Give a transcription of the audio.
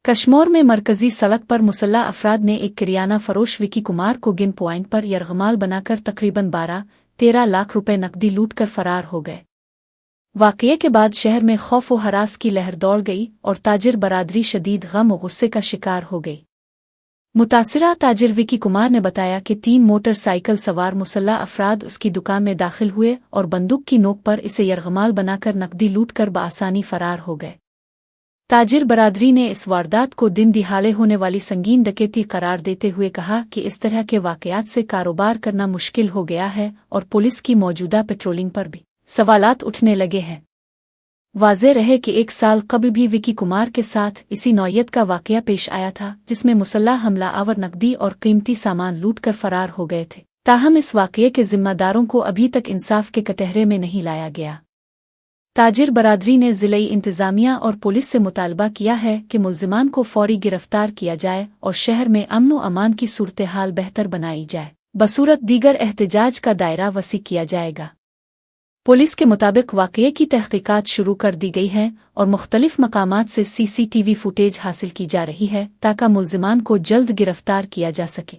कश्मीर में मरकजी सड़क पर मुसल्लह अफराद ने एक किरियाना फरोश विकी कुमार को गिन पॉइंट पर यरगमाल बनाकर तकरीबन 12-13 लाख रुपए नकदी लूटकर फरार हो गए। वाकये के बाद शहर में खौफ व हरास की लहर दौड़ गई और ताजिर बरादरी शदीद गम व गुस्से का शिकार हो गई। मुतासिरा ताजिर विकी कुमार ने बताया कि 3 मोटरसाइकिल सवार मुसल्लह अफराद उसकी दुकान में दाखिल हुए और बंदूक की नोक पर इसे यरगमाल बनाकर नकदी लूटकर बआसानी फरार हो गए। ताजिर बरादरी ने इस वारदात को दिन दिहाड़े होने वाली संगीन डकैती करार देते हुए कहा कि इस तरह के वाकयात से कारोबार करना मुश्किल हो गया है और पुलिस की मौजूदा पेट्रोलिंग पर भी सवालात उठने लगे हैं। वाज़ेह रहे कि 1 साल कबल भी विकी कुमार के साथ इसी नौयत का वाकया पेश आया था, जिसमें मुसल्लह हमलावर नकदी और कीमती सामान लूटकर फरार हो गए थे। ताहम इस वाकये के जिम्मेदारों को अभी तक इंसाफ के कटहरे में नहीं लाया गया। ताजिर बरादरी ने ज़िलाई इंतज़ामिया और पुलिस से मुतालबा किया है कि मुल्ज़िमान को फौरी गिरफ्तार किया जाए और शहर में अमन व अमान की सूरत हाल बेहतर बनाई जाए, बसूरत दीगर एहतजाज का दायरा वसी किया जाएगा। पुलिस के मुताबिक वाकये की तहकीकात शुरू कर दी गई है और मुख्तलिफ मकामात से CCTV फुटेज हासिल की जा रही है ताकि मुल्ज़िमान को जल्द गिरफ्तार किया जा सके।